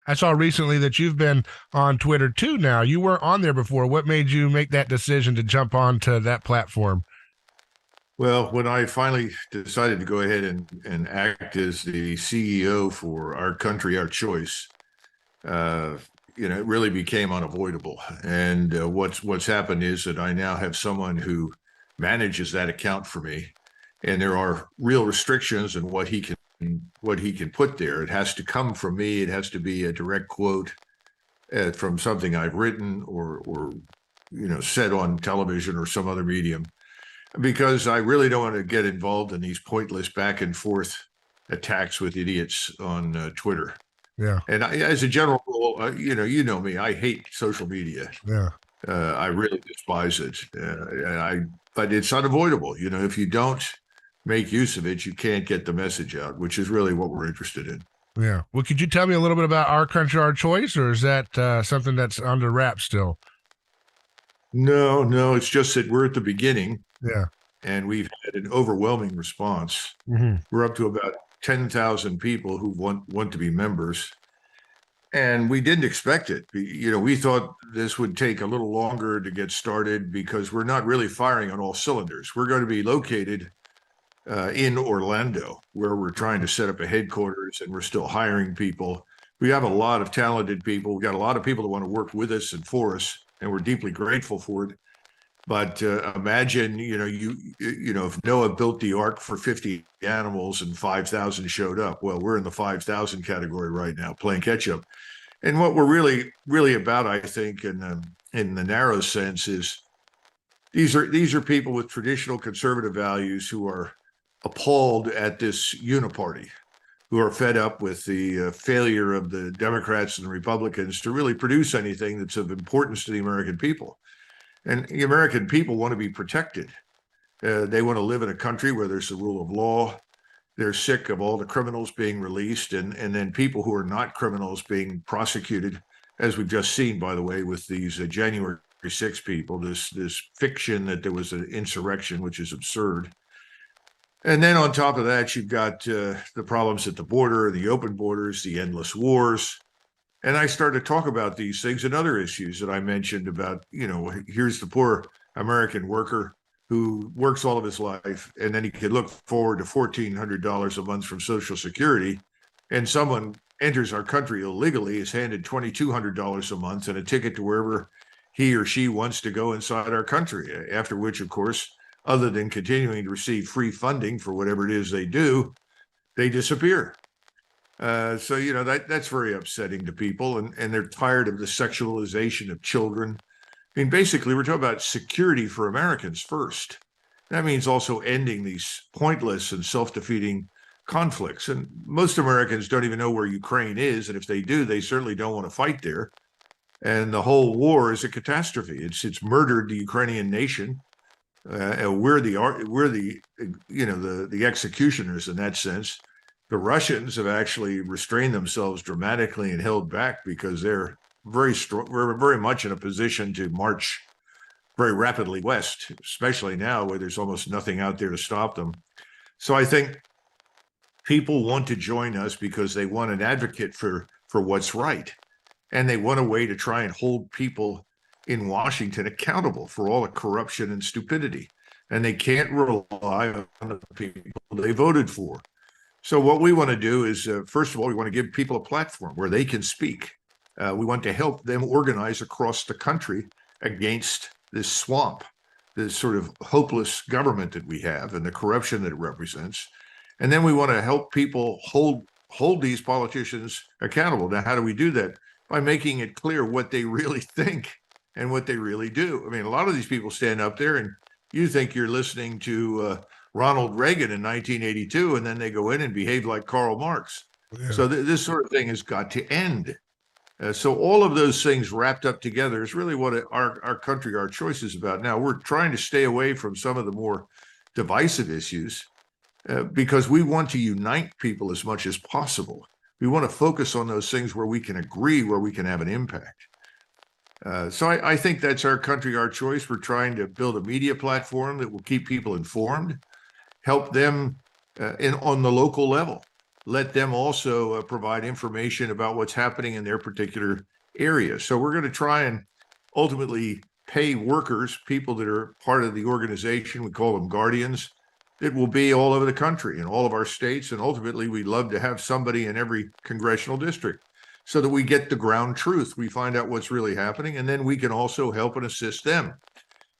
I saw recently that you've been on Twitter too now. You weren't on there before. What made you make that decision to jump onto that platform? Well, when I finally decided to go ahead and act as the CEO for Our Country, Our Choice, uh, it really became unavoidable. And what's happened is that I now have someone who manages that account for me, and there are real restrictions on what he can put there. It has to come from me. It has to be a direct quote from something I've written or said on television or some other medium, because I really don't want to get involved in these pointless back and forth attacks with idiots on Twitter. Yeah, And as a general rule, you know me, I hate social media. yeah. I really despise it. But it's unavoidable. If you don't make use of it, you can't get the message out, which is really what we're interested in. Yeah. Well, could you tell me a little bit about Our Country, Our Choice, or is that something that's under wraps still? No, no, it's just that we're at the beginning Yeah. and we've had an overwhelming response. Hmm. We're up to about 10,000 people who want to be members. And we didn't expect it. We thought this would take a little longer to get started because we're not really firing on all cylinders. We're going to be located in Orlando, where we're trying to set up a headquarters and we're still hiring people. We have a lot of talented people. We got a lot of people that want to work with us and for us, and we're deeply grateful for it. But imagine, if Noah built the ark for 50 animals and 5,000 showed up. Well, we're in the 5,000 category right now, playing catch up. And what we're really about, I think, in the narrow sense, is these are people with traditional conservative values who are appalled at this uniparty, who are fed up with the failure of the Democrats and the Republicans to really produce anything that's of importance to the American people. And the American people want to be protected. They want to live in a country where there's the rule of law. They're sick of all the criminals being released and then people who are not criminals being prosecuted, as we've just seen, by the way, with these January 6 people, this fiction that there was an insurrection, which is absurd. And then on top of that, you've got the problems at the border, the open borders, the endless wars. And I started to talk about these things and other issues that I mentioned about, here's the poor American worker who works all of his life, and then he could look forward to $1,400 a month from Social Security, and someone enters our country illegally, is handed $2,200 a month and a ticket to wherever he or she wants to go inside our country, after which, of course, other than continuing to receive free funding for whatever it is they do, they disappear. So that's very upsetting to people, and they're tired of the sexualization of children. I mean, basically, we're talking about security for Americans first. That means also ending these pointless and self-defeating conflicts. And most Americans don't even know where Ukraine is, and if they do, they certainly don't want to fight there. And the whole war is a catastrophe. It's murdered the Ukrainian nation. We're the executioners in that sense. The Russians have actually restrained themselves dramatically and held back because they're very strong. We're very much in a position to march very rapidly west, especially now where there's almost nothing out there to stop them. So I think people want to join us because they want an advocate for what's right, and they want a way to try and hold people in Washington accountable for all the corruption and stupidity, and they can't rely on the people they voted for. So what we want to do is, first of all, we want to give people a platform where they can speak. We want to help them organize across the country against this swamp, this sort of hopeless government that we have and the corruption that it represents. And then we want to help people hold these politicians accountable. Now, how do we do that? By making it clear what they really think and what they really do. I mean, a lot of these people stand up there and you think you're listening to Ronald Reagan in 1982, and then they go in and behave like Karl Marx. Yeah. So this sort of thing has got to end. So all of those things wrapped up together is really what our country, our choice is about. Now, we're trying to stay away from some of the more divisive issues because we want to unite people as much as possible. We want to focus on those things where we can agree, where we can have an impact. So I think that's our country, our choice. We're trying to build a media platform that will keep people informed, help them on the local level. let them also provide information about what's happening in their particular area. So we're going to try and ultimately pay workers, people that are part of the organization, we call them guardians, that will be all over the country in all of our states. And ultimately, we'd love to have somebody in every congressional district so that we get the ground truth. We find out what's really happening, and then we can also help and assist them.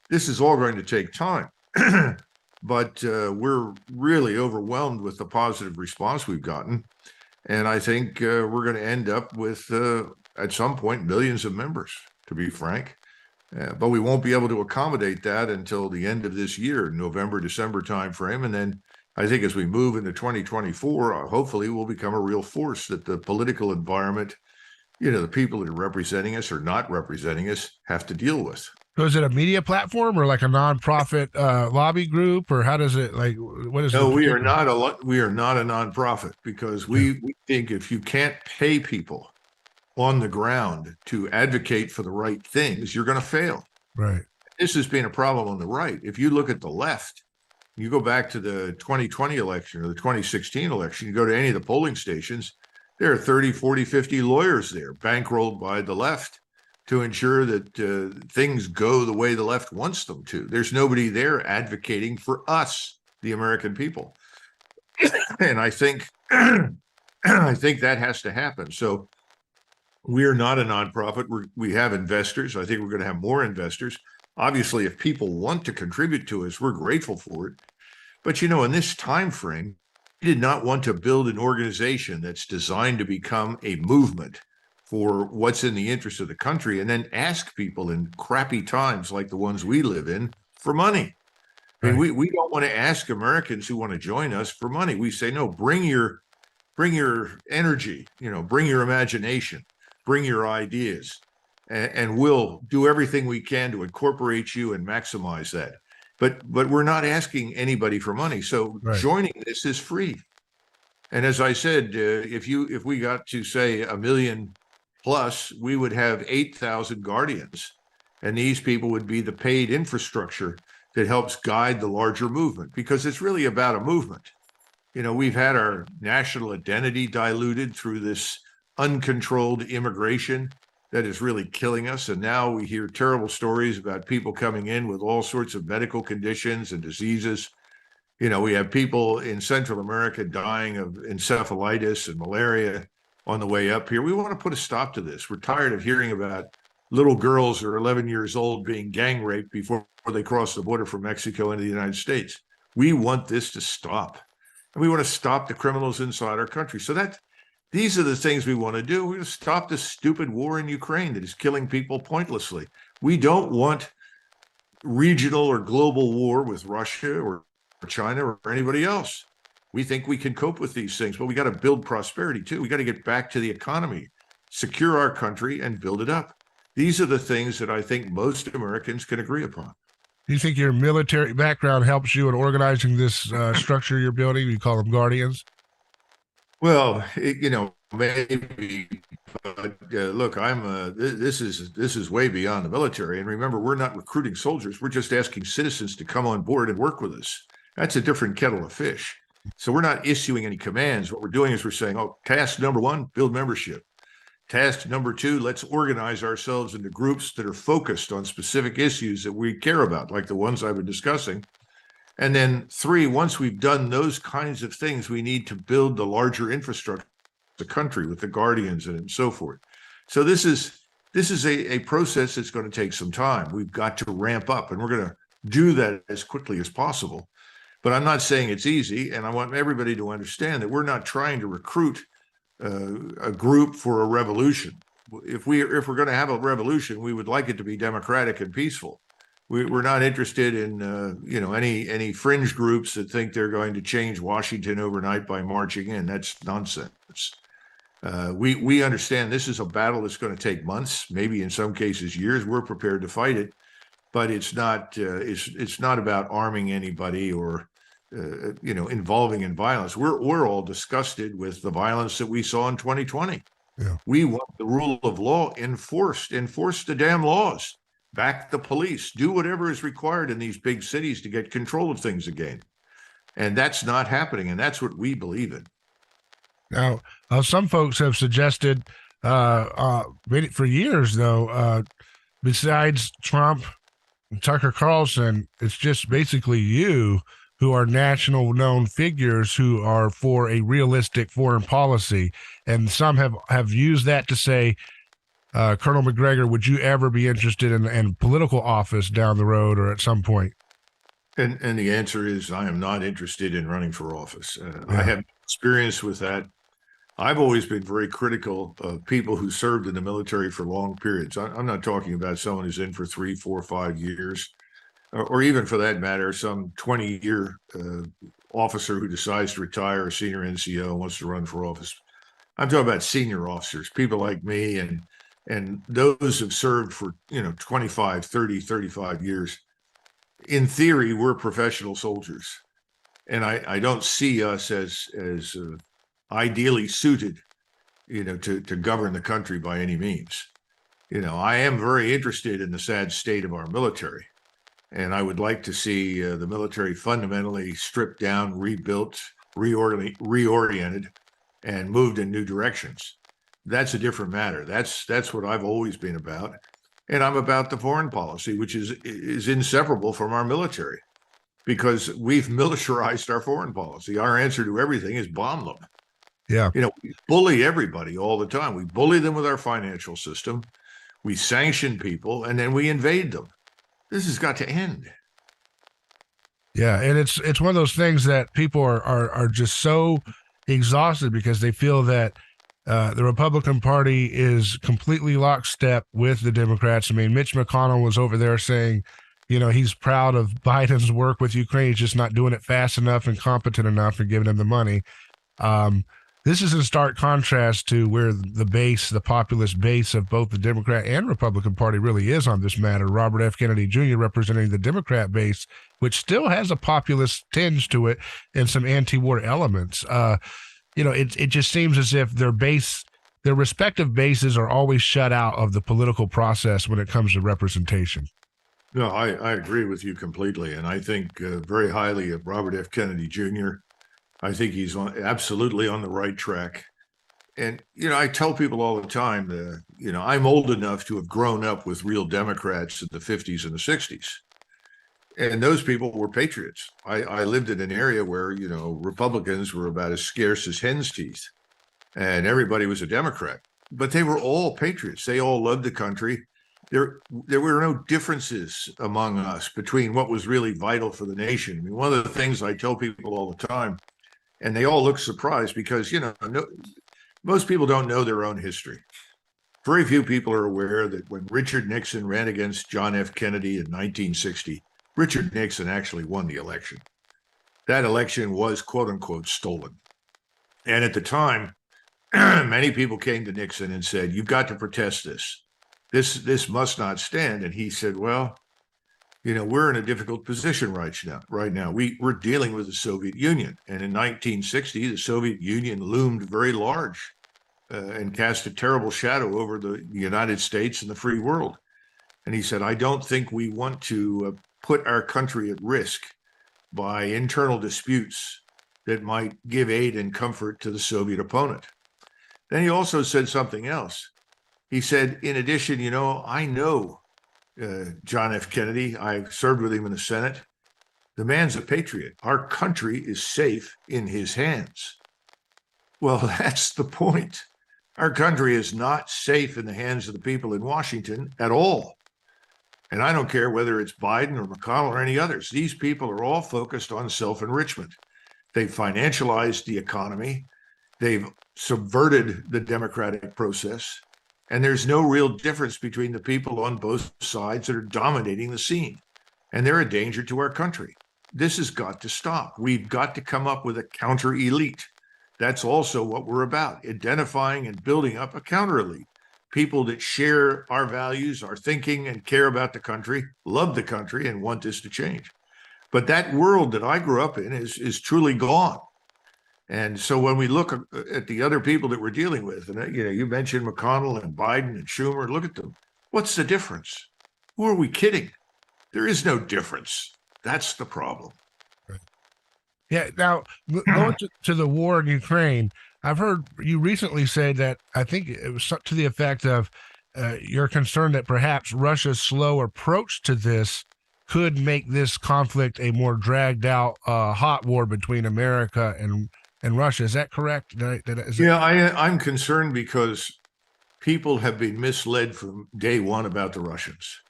This is all going to take time, but we're really overwhelmed with the positive response we've gotten. And I think we're going to end up with, at some point, millions of members, to be frank. But we won't be able to accommodate that until the end of this year, November, December timeframe. And then I think as we move into 2024, hopefully we'll become a real force that the political environment, the people that are representing us or not representing us have to deal with. So is it a media platform or like a nonprofit lobby group, or how does it, like, what is No, the we particular? are not a nonprofit because we think if you can't pay people on the ground to advocate for the right things, you're going to fail. Right. This has been a problem on the right. If you look at the left, you go back to the 2020 election or the 2016 election, you go to any of the polling stations, there are 30, 40, 50 lawyers there bankrolled by the left to ensure that things go the way the left wants them to. There's nobody there advocating for us, the American people. And I think I think that has to happen. So we're not a nonprofit. We have investors. I think we're going to have more investors. Obviously, if people want to contribute to us, we're grateful for it. But in this time frame, we did not want to build an organization that's designed to become a movement for what's in the interest of the country and then ask people in crappy times like the ones we live in for money. I mean, we don't want to ask Americans who want to join us for money. We say, no, bring your energy, bring your imagination, bring your ideas, and we'll do everything we can to incorporate you and maximize that. But we're not asking anybody for money. So joining this is free. And as I said, if we got to say 1 million plus, we would have 8,000 guardians. And these people would be the paid infrastructure that helps guide the larger movement, because it's really about a movement. We've had our national identity diluted through this uncontrolled immigration that is really killing us. And now we hear terrible stories about people coming in with all sorts of medical conditions and diseases. We have people in Central America dying of encephalitis and malaria on the way up here. We want to put a stop to this. We're tired of hearing about little girls who are 11 years old being gang raped before they cross the border from Mexico into the United States. We want this to stop. And we want to stop the criminals inside our country. So these are the things we want to do. We're going to stop this stupid war in Ukraine that is killing people pointlessly. We don't want regional or global war with Russia or China or anybody else. We think we can cope with these things, but we got to build prosperity too. We got to get back to the economy, secure our country, and build it up. These are the things that I think most Americans can agree upon. Do you think your military background helps you in organizing this structure you're building? You call them guardians? Well, maybe, but look, this is way beyond the military. And remember, we're not recruiting soldiers. We're just asking citizens to come on board and work with us. That's a different kettle of fish. So we're not issuing any commands. What we're doing is we're saying, task number 1, build membership. Task number 2, let's organize ourselves into groups that are focused on specific issues that we care about, like the ones I've been discussing. And then 3, once we've done those kinds of things, we need to build the larger infrastructure of the country with the guardians and so forth. So this is a process that's going to take some time. We've got to ramp up, and we're going to do that as quickly as possible. But I'm not saying it's easy, and I want everybody to understand that we're not trying to recruit a group for a revolution. If we're going to have a revolution, we would like it to be democratic and peaceful. We're not interested in any fringe groups that think they're going to change Washington overnight by marching in. That's nonsense. We understand this is a battle that's going to take months, maybe in some cases years. We're prepared to fight it, but it's not about arming anybody or involving in violence. We're all disgusted with the violence that we saw in 2020. Yeah. We want the rule of law enforced. Enforce the damn laws. Back the police. Do whatever is required in these big cities to get control of things again. And that's not happening. And that's what we believe in. Now, some folks have suggested for years, though, besides Trump, Tucker Carlson, it's just basically you who are national known figures who are for a realistic foreign policy. And some have used that to say, Colonel McGregor, would you ever be interested in political office down the road or at some point? And the answer is I am not interested in running for office. I Yeah. have experience with that. I've always been very critical of people who served in the military for long periods. I'm not talking about someone who's in for 3, 4, 5 years, or even for that matter, some 20-year officer who decides to retire, a senior NCO, and wants to run for office. I'm talking about senior officers, people like me and those who've served for 25, 30, 35 years. In theory, we're professional soldiers, and I don't see us as ideally suited, to govern the country by any means. I am very interested in the sad state of our military, and I would like to see the military fundamentally stripped down, rebuilt, reoriented, and moved in new directions. That's a different matter. That's what I've always been about, and I'm about the foreign policy, which is inseparable from our military, because we've militarized our foreign policy. Our answer to everything is bomb them. Yeah. We bully everybody all the time. We bully them with our financial system. We sanction people, and then we invade them. This has got to end. Yeah, and it's one of those things that people are just so exhausted because they feel that the Republican Party is completely lockstep with the Democrats. I mean, Mitch McConnell was over there saying, he's proud of Biden's work with Ukraine. He's just not doing it fast enough and competent enough and giving him the money. Um, this is in stark contrast to where the populist base of both the Democrat and Republican Party really is on this matter. Robert F. Kennedy Jr. representing the Democrat base, which still has a populist tinge to it and some anti-war elements. It just seems as if their respective bases are always shut out of the political process when it comes to representation. No, I agree with you completely. And I think very highly of Robert F. Kennedy Jr. I think he's absolutely on the right track. And, I tell people all the time that, I'm old enough to have grown up with real Democrats in the 50s and the 60s. And those people were patriots. I lived in an area where, Republicans were about as scarce as hen's teeth, and everybody was a Democrat. But they were all patriots. They all loved the country. There were no differences among us between what was really vital for the nation. I mean, one of the things I tell people all the time, and they all look surprised because, most people don't know their own history. Very few people are aware that when Richard Nixon ran against John F. Kennedy in 1960, Richard Nixon actually won the election. That election was, quote unquote, stolen. And at the time, many people came to Nixon and said, "You've got to protest this. This must not stand." And he said, "Well, we're in a difficult position right now. We're dealing with the Soviet Union. And in 1960, the Soviet Union loomed very large and cast a terrible shadow over the United States and the free world." And he said, "I don't think we want to put our country at risk by internal disputes that might give aid and comfort to the Soviet opponent." Then he also said something else. He said, in addition, I know John F. Kennedy. I served with him in the Senate. The man's a patriot. Our country is safe in his hands. Well, that's the point. Our country is not safe in the hands of the people in Washington at all. And I don't care whether it's Biden or McConnell or any others. These people are all focused on self-enrichment. They've financialized the economy. They've subverted the democratic process. And there's no real difference between the people on both sides that are dominating the scene. And they're a danger to our country. This has got to stop. We've got to come up with a counter elite. That's also what we're about, identifying and building up a counter elite. People that share our values, our thinking, and care about the country, love the country, and want this to change. But that world that I grew up in is truly gone. And so when we look at the other people that we're dealing with, and you mentioned McConnell and Biden and Schumer, look at them. What's the difference? Who are we kidding? There is no difference. That's the problem. Yeah. Now, going to the war in Ukraine, I've heard you recently say that I think it was to the effect of you're concerned that perhaps Russia's slow approach to this could make this conflict a more dragged out hot war between America and Russia. Is that correct? Yeah, I'm concerned because people have been misled from day one about the Russians.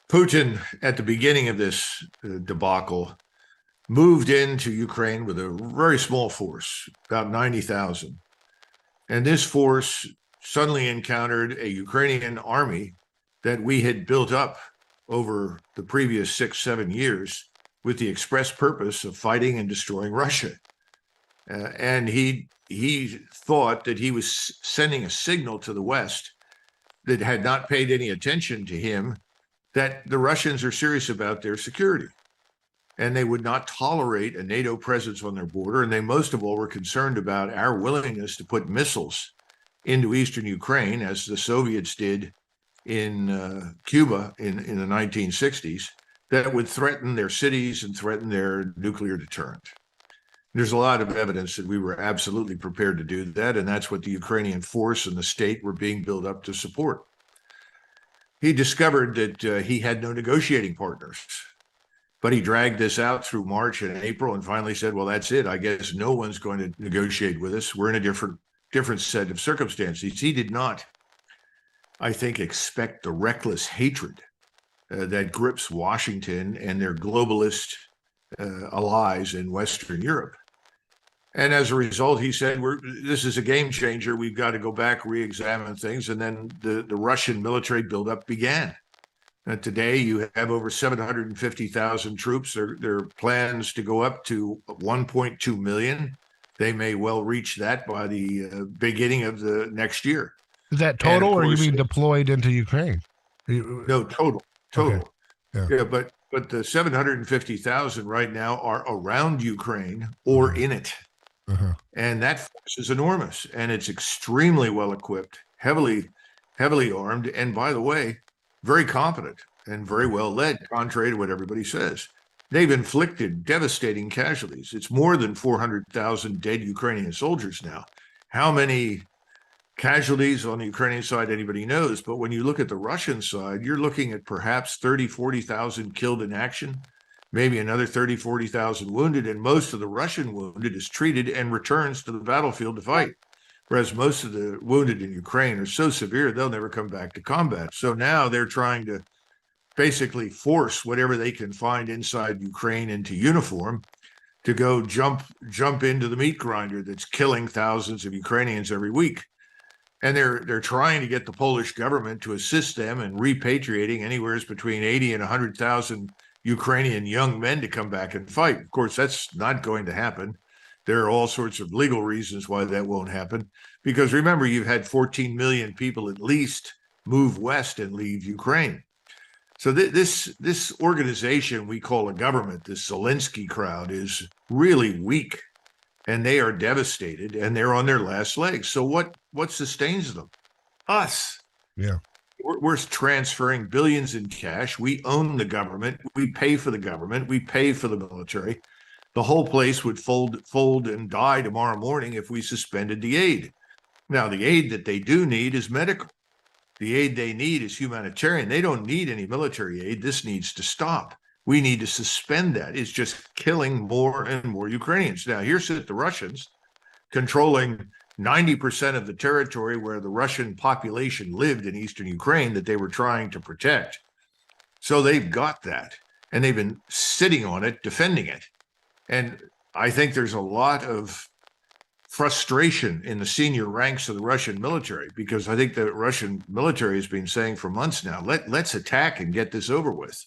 Putin, at the beginning of this debacle, moved into Ukraine with a very small force, about 90,000. And this force suddenly encountered a Ukrainian army that we had built up over the previous 6, 7 years with the express purpose of fighting and destroying Russia. And he thought that he was sending a signal to the West that had not paid any attention to him, that the Russians are serious about their security and they would not tolerate a NATO presence on their border. And they most of all were concerned about our willingness to put missiles into eastern Ukraine, as the Soviets did in Cuba in the 1960s, that would threaten their cities and threaten their nuclear deterrent. There's a lot of evidence that we were absolutely prepared to do that, and that's what the Ukrainian force and the state were being built up to support. He discovered that he had no negotiating partners, but he dragged this out through March and April and finally said, well, that's it. I guess no one's going to negotiate with us. We're in a different set of circumstances. He did not, I think, expect the reckless hatred that grips Washington and their globalist allies in Western Europe. And as a result, he said, this is a game changer. We've got to go back, re-examine things. And then the Russian military buildup began. And today you have over 750,000 troops. There are plans to go up to 1.2 million. They may well reach that by the beginning of the next year. Is that total, course, or you mean deployed into Ukraine? No, total. Okay. Yeah, but the 750,000 right now are around Ukraine or in it. And that force is enormous, and it's extremely well equipped, heavily armed, and by the way, very competent and very well led, contrary to what everybody says. They've inflicted devastating casualties. It's more than 400,000 dead Ukrainian soldiers now. How many casualties on the Ukrainian side, anybody knows, but when you look at the Russian side, you're looking at perhaps 30, 40,000 killed in action, maybe another 30, 40,000 wounded, and most of the Russian wounded is treated and returns to the battlefield to fight. Whereas most of the wounded in Ukraine are so severe, they'll never come back to combat. So now they're trying to basically force whatever they can find inside Ukraine into uniform to go jump into the meat grinder that's killing thousands of Ukrainians every week. And they're trying to get the Polish government to assist them in repatriating anywhere between 80 and 100,000 Ukrainian young men to come back and fight. Of course, that's not going to happen. There are all sorts of legal reasons why that won't happen. Because remember, you've had 14 million people at least move west and leave Ukraine. So this organization we call a government, this Zelensky crowd, is really weak, and they are devastated, and they're on their last legs. So what sustains them? Us. Yeah. We're transferring billions in cash. We own the government. We pay for the government. We pay for the military. The whole place would fold and die tomorrow morning if we suspended the aid. Now, the aid that they do need is medical. The aid they need is humanitarian. They don't need any military aid. This needs to stop. We need to suspend that. It's just killing more and more Ukrainians. Now, here sit the Russians controlling 90% of the territory where the Russian population lived in eastern Ukraine that they were trying to protect. So they've got that, and they've been sitting on it, defending it. And I think there's a lot of frustration in the senior ranks of the Russian military, because I think the Russian military has been saying for months now, let's attack and get this over with.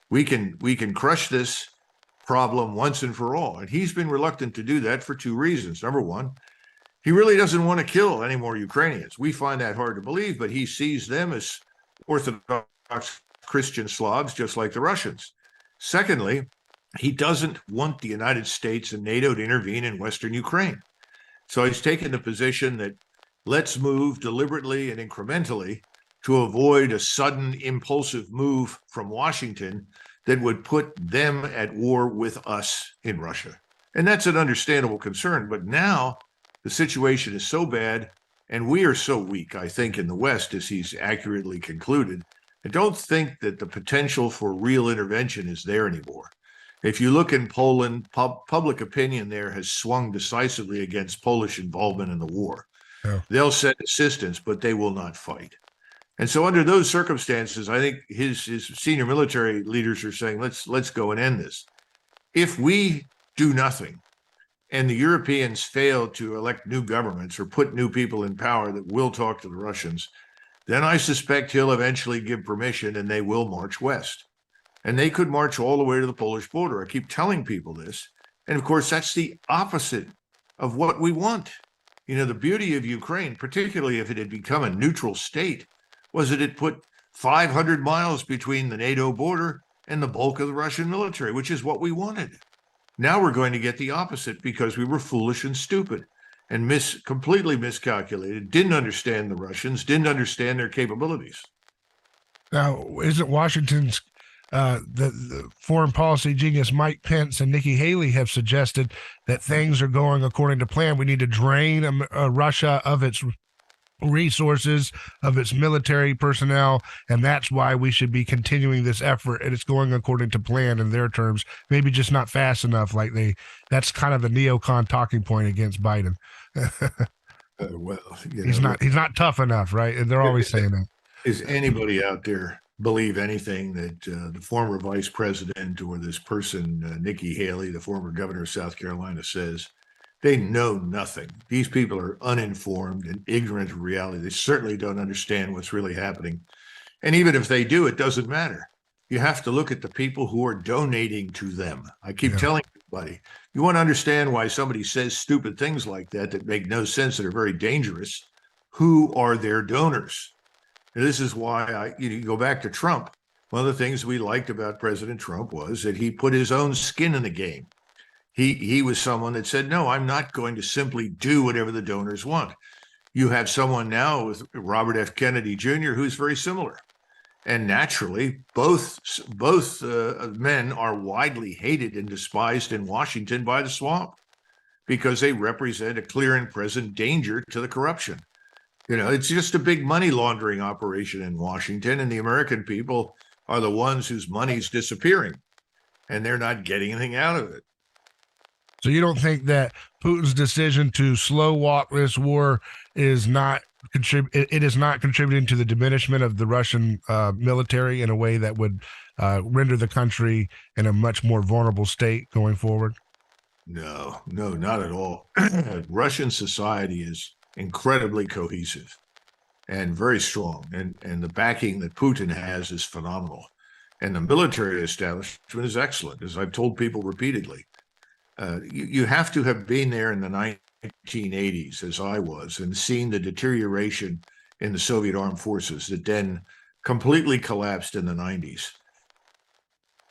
We can crush this problem once and for all. And he's been reluctant to do that for two reasons. Number one, he really doesn't want to kill any more Ukrainians. We find that hard to believe, but he sees them as Orthodox Christian Slavs, just like the Russians. Secondly, he doesn't want the United States and NATO to intervene in Western Ukraine. So he's taken the position that let's move deliberately and incrementally to avoid a sudden impulsive move from Washington that would put them at war with us in Russia. And that's an understandable concern. But now The situation is so bad, and we are so weak, I think, in the West, as he's accurately concluded. I don't think that the potential for real intervention is there anymore. If you look in Poland, public opinion there has swung decisively against Polish involvement in the war. Yeah. They'll send assistance, but they will not fight. And so, under those circumstances, I think his senior military leaders are saying, let's go and end this. If we do nothing, and the Europeans fail to elect new governments or put new people in power that will talk to the Russians, then I suspect he'll eventually give permission and they will march west. And they could march all the way to the Polish border. I keep telling people this. And of course, that's the opposite of what we want. You know, the beauty of Ukraine, particularly if it had become a neutral state, was that it put 500 miles between the NATO border and the bulk of the Russian military, which is what we wanted. Now we're going to get the opposite because we were foolish and stupid and completely miscalculated, didn't understand the Russians, didn't understand their capabilities. Now, isn't Washington's the foreign policy genius Mike Pence and Nikki Haley have suggested that things are going according to plan? We need to drain Russia of its resources, of its military personnel, and that's why we should be continuing this effort, and it's going according to plan in their terms, maybe just not fast enough. That's kind of the neocon talking point against Biden. Well, he's not tough enough, right? And they're always saying that. Is anybody out there believe anything that the former vice president or this person, Nikki Haley, the former governor of South Carolina, says? They know nothing. These people are uninformed and ignorant of reality. They certainly don't understand what's really happening. And even if they do, it doesn't matter. You have to look at the people who are donating to them. I keep telling everybody, you want to understand why somebody says stupid things like that make no sense, that are very dangerous. Who are their donors? And this is why you go back to Trump. One of the things we liked about President Trump was that he put his own skin in the game. He was someone that said, no, I'm not going to simply do whatever the donors want. You have someone now with Robert F. Kennedy Jr. who's very similar. And naturally, both men are widely hated and despised in Washington by the swamp because they represent a clear and present danger to the corruption. You know, it's just a big money laundering operation in Washington, and the American people are the ones whose money's disappearing, and they're not getting anything out of it. So you don't think that Putin's decision to slow walk this war is not contributing to the diminishment of the Russian military in a way that would render the country in a much more vulnerable state going forward? No, not at all. Russian society is incredibly cohesive and very strong, and the backing that Putin has is phenomenal. And the military establishment is excellent, as I've told people repeatedly. You have to have been there in the 1980s, as I was, and seen the deterioration in the Soviet armed forces that then completely collapsed in the 90s.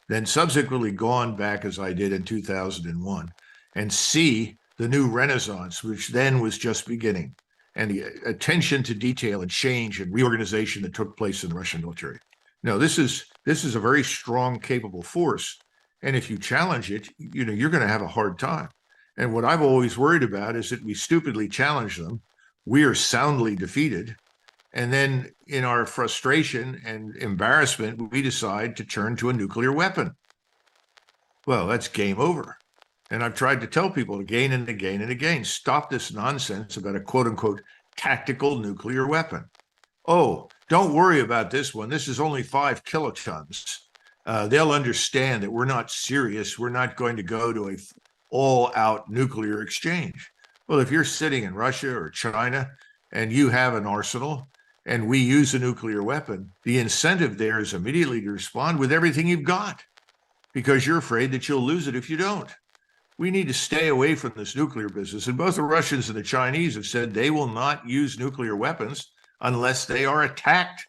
Then subsequently gone back, as I did in 2001, and see the new renaissance, which then was just beginning, and the attention to detail and change and reorganization that took place in the Russian military. No, this is a very strong, capable force. And if you challenge it, you're going to have a hard time. And what I've always worried about is that we stupidly challenge them. We are soundly defeated. And then in our frustration and embarrassment, we decide to turn to a nuclear weapon. Well, that's game over. And I've tried to tell people again and again and again, stop this nonsense about a quote unquote tactical nuclear weapon. Oh, don't worry about this one. This is only 5 kilotons. They'll understand that we're not serious. We're not going to go to a all-out nuclear exchange. Well, if you're sitting in Russia or China and you have an arsenal and we use a nuclear weapon, the incentive there is immediately to respond with everything you've got because you're afraid that you'll lose it if you don't. We need to stay away from this nuclear business. And both the Russians and the Chinese have said they will not use nuclear weapons unless they are attacked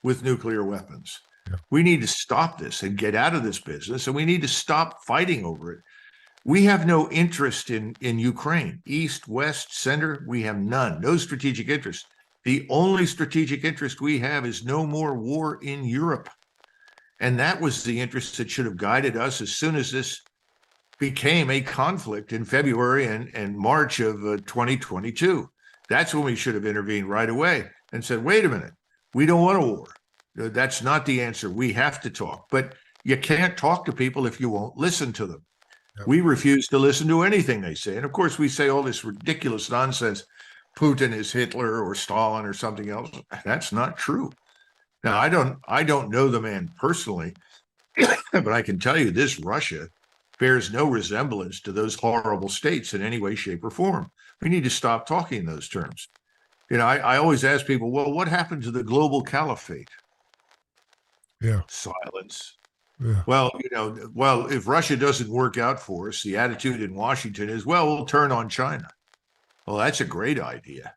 with nuclear weapons. Yeah. We need to stop this and get out of this business, and we need to stop fighting over it. We have no interest in Ukraine, east, west, center. We have none, no strategic interest. The only strategic interest we have is no more war in Europe. And that was the interest that should have guided us as soon as this became a conflict in February and March of 2022. That's when we should have intervened right away and said, wait a minute, we don't want a war. That's not the answer. We have to talk. But you can't talk to people if you won't listen to them. Yep. We refuse to listen to anything they say. And of course, we say all this ridiculous nonsense. Putin is Hitler or Stalin or something else. That's not true. Now, I don't know the man personally, but I can tell you this: Russia bears no resemblance to those horrible states in any way, shape, or form. We need to stop talking in those terms. I always ask people, well, what happened to the global caliphate? Yeah. Silence. Yeah. Well, if Russia doesn't work out for us, the attitude in Washington is, well, we'll turn on China. Well, that's a great idea.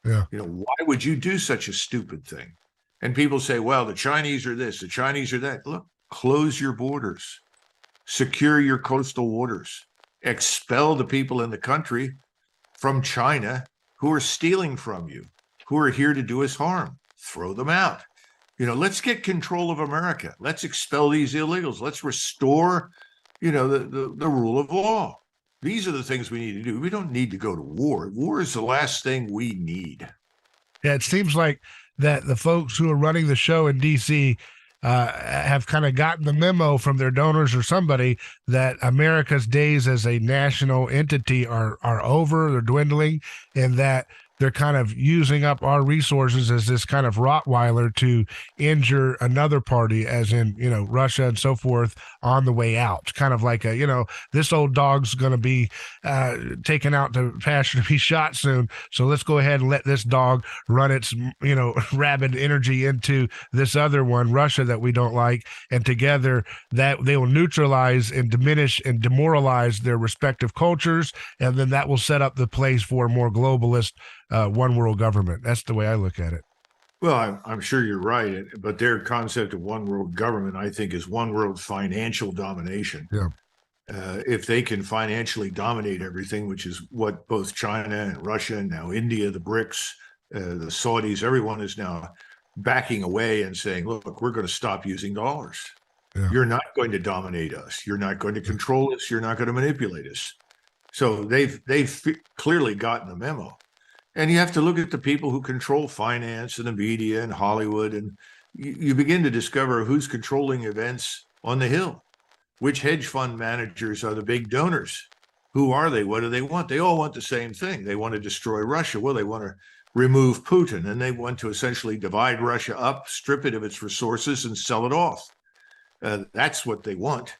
Yeah. Why would you do such a stupid thing? And people say, well, the Chinese are this, the Chinese are that. Look, close your borders, secure your coastal waters, expel the people in the country from China who are stealing from you, who are here to do us harm. Throw them out. Let's get control of America. Let's expel these illegals. Let's restore, the rule of law. These are the things we need to do. We don't need to go to war. War is the last thing we need. Yeah, it seems like that the folks who are running the show in DC have kind of gotten the memo from their donors or somebody that America's days as a national entity are over, they're dwindling, and that they're kind of using up our resources as this kind of Rottweiler to injure another party, as in, Russia and so forth, on the way out. Kind of like this old dog's going to be taken out to pasture to be shot soon. So let's go ahead and let this dog run its, rabid energy into this other one, Russia, that we don't like. And together that they will neutralize and diminish and demoralize their respective cultures. And then that will set up the place for a more globalist one world government. That's the way I look at it. Well, I'm sure you're right, but their concept of one world government, I think, is one world financial domination. Yeah. If they can financially dominate everything, which is what both China and Russia and now India, the BRICS, the Saudis, everyone is now backing away and saying, look, we're going to stop using dollars. Yeah. You're not going to dominate us. You're not going to control us. You're not going to manipulate us. So they've clearly gotten the memo. And you have to look at the people who control finance and the media and Hollywood, and you begin to discover who's controlling events on the Hill. Which hedge fund managers are the big donors? Who are they? What do they want? They all want the same thing. They want to destroy Russia. Well, they want to remove Putin, and they want to essentially divide Russia up, strip it of its resources, and sell it off. That's what they want.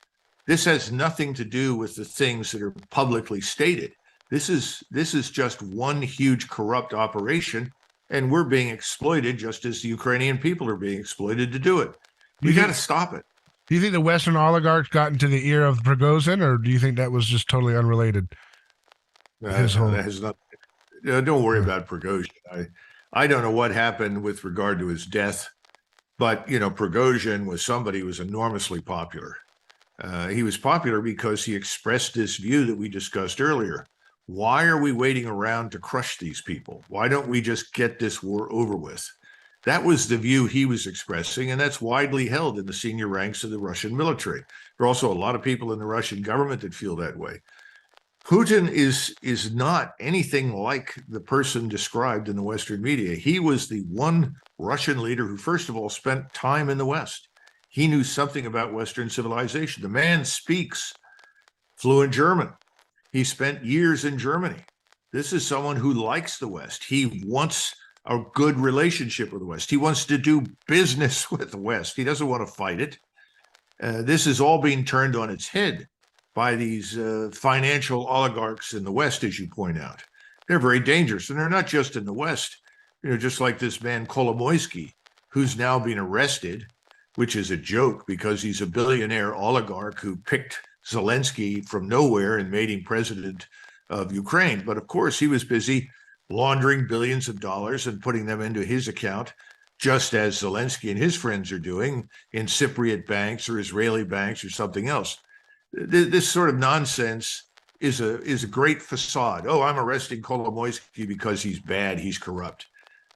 This has nothing to do with the things that are publicly stated. This is just one huge corrupt operation, and we're being exploited just as the Ukrainian people are being exploited to do it. We got to stop it. Do you think the Western oligarchs got into the ear of Prigozhin, or do you think that was just totally unrelated? That has not. Don't worry about Prigozhin. I don't know what happened with regard to his death, but Prigozhin was somebody who was enormously popular. He was popular because he expressed this view that we discussed earlier. Why are we waiting around to crush these people? Why don't we just get this war over with? That was the view he was expressing, and that's widely held in the senior ranks of the Russian military. There are also a lot of people in the Russian government that feel that way. Putin is not anything like the person described in the Western media. He was the one Russian leader who, first of all, spent time in the West. He knew something about Western civilization. The man speaks fluent German. He spent years in Germany. This is someone who likes the West. He wants a good relationship with the West. He wants to do business with the West. He doesn't want to fight it. This is all being turned on its head by these financial oligarchs in the West, as you point out. They're very dangerous, and they're not just in the West. Just like this man Kolomoisky, who's now been arrested, which is a joke because he's a billionaire oligarch who picked Zelensky from nowhere and made him president of Ukraine. But of course, he was busy laundering billions of dollars and putting them into his account, just as Zelensky and his friends are doing in Cypriot banks or Israeli banks or something else. This sort of nonsense is a great facade. Oh, I'm arresting Kolomoisky because he's bad, he's corrupt.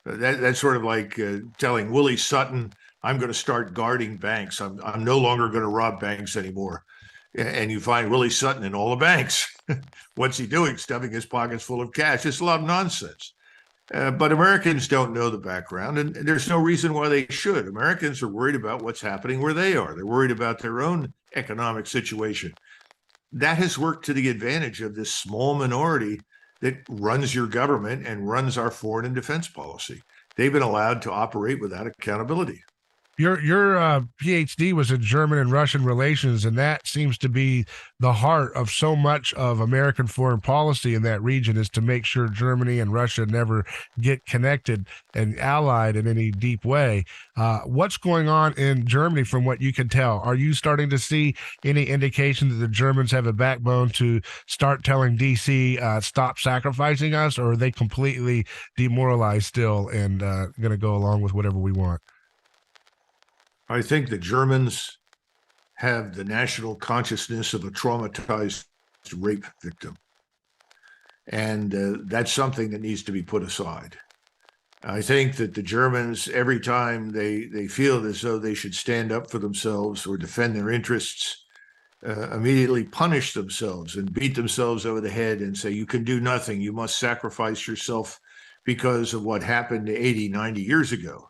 That's sort of like telling Willie Sutton, I'm going to start guarding banks. I'm no longer going to rob banks anymore. And you find Willie Sutton in all the banks. What's he doing? Stuffing his pockets full of cash. It's a lot of nonsense. But Americans don't know the background, and there's no reason why they should. Americans are worried about what's happening where they are. They're worried about their own economic situation. That has worked to the advantage of this small minority that runs your government and runs our foreign and defense policy. They've been allowed to operate without accountability. Your PhD was in German and Russian relations, and that seems to be the heart of so much of American foreign policy in that region, is to make sure Germany and Russia never get connected and allied in any deep way. What's going on in Germany from what you can tell? Are you starting to see any indication that the Germans have a backbone to start telling DC, stop sacrificing us, or are they completely demoralized still and going to go along with whatever we want? I think the Germans have the national consciousness of a traumatized rape victim. And that's something that needs to be put aside. I think that the Germans, every time they feel as though they should stand up for themselves or defend their interests, immediately punish themselves and beat themselves over the head and say, you can do nothing. You must sacrifice yourself because of what happened 80, 90 years ago.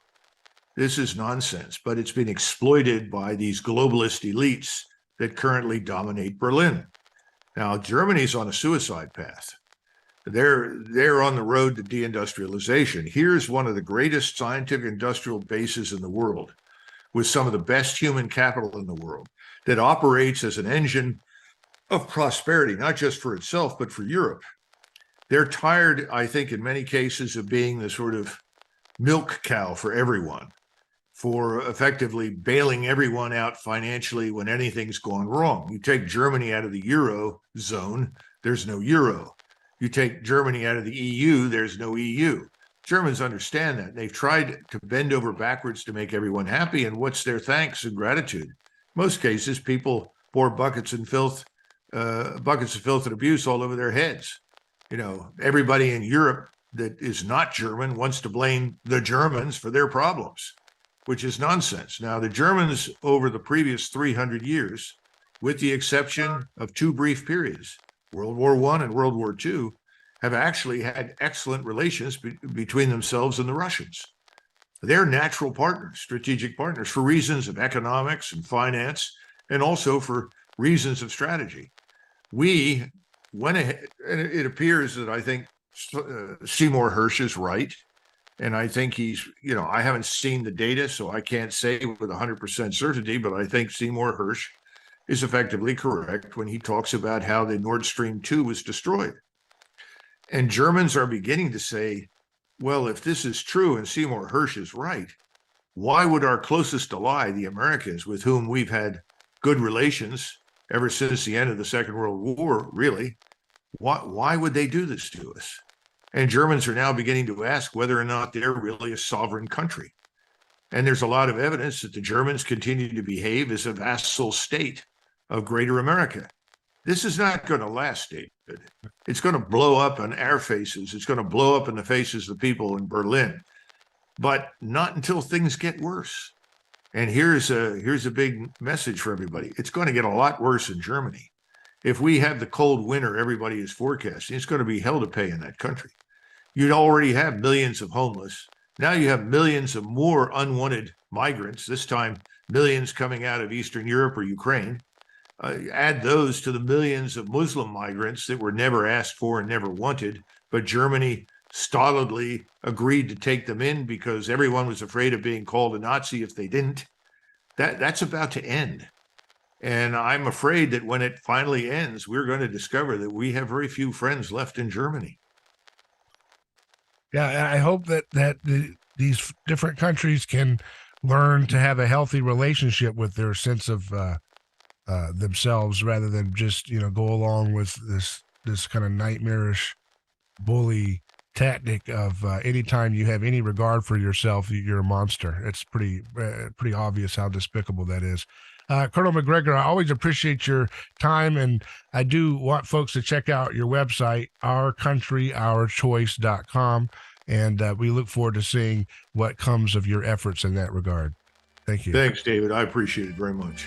This is nonsense, but it's been exploited by these globalist elites that currently dominate Berlin. Now, Germany's on a suicide path. They're on the road to deindustrialization. Here's one of the greatest scientific industrial bases in the world, with some of the best human capital in the world, that operates as an engine of prosperity, not just for itself, but for Europe. They're tired, I think, in many cases, of being the sort of milk cow for everyone, for effectively bailing everyone out financially when anything's gone wrong. You take Germany out of the Euro zone, there's no Euro. You take Germany out of the EU, there's no EU. Germans understand that. They've tried to bend over backwards to make everyone happy, and what's their thanks and gratitude? Most cases, people pour buckets of filth and abuse all over their heads. You know, everybody in Europe that is not German wants to blame the Germans for their problems, which is nonsense. Now, the Germans over the previous 300 years, with the exception of two brief periods, World War I and World War II, have actually had excellent relations between themselves and the Russians. They're natural partners, strategic partners, for reasons of economics and finance, and also for reasons of strategy. We went ahead, and it appears that I think Seymour Hersh is right. And I think he's, I haven't seen the data, so I can't say with 100% certainty, but I think Seymour Hersh is effectively correct when he talks about how the Nord Stream 2 was destroyed. And Germans are beginning to say, well, if this is true and Seymour Hersh is right, why would our closest ally, the Americans, with whom we've had good relations ever since the end of the Second World War, really, why would they do this to us? And Germans are now beginning to ask whether or not they're really a sovereign country. And there's a lot of evidence that the Germans continue to behave as a vassal state of Greater America. This is not going to last, David. It's going to blow up on our faces. It's going to blow up in the faces of the people in Berlin, but not until things get worse. And here's a big message for everybody. It's going to get a lot worse in Germany. If we have the cold winter everybody is forecasting, it's going to be hell to pay in that country. You'd already have millions of homeless. Now you have millions of more unwanted migrants, this time millions coming out of Eastern Europe or Ukraine. Add those to the millions of Muslim migrants that were never asked for and never wanted, but Germany stolidly agreed to take them in because everyone was afraid of being called a Nazi if they didn't. That's about to end. And I'm afraid that when it finally ends, we're going to discover that we have very few friends left in Germany. Yeah, I hope that these different countries can learn to have a healthy relationship with their sense of themselves, rather than just go along with this kind of nightmarish bully tactic of anytime you have any regard for yourself, you're a monster. It's pretty obvious how despicable that is. Colonel MacGregor, I always appreciate your time, and I do want folks to check out your website, ourcountryourchoice.com, and we look forward to seeing what comes of your efforts in that regard. Thank you. Thanks, David. I appreciate it very much.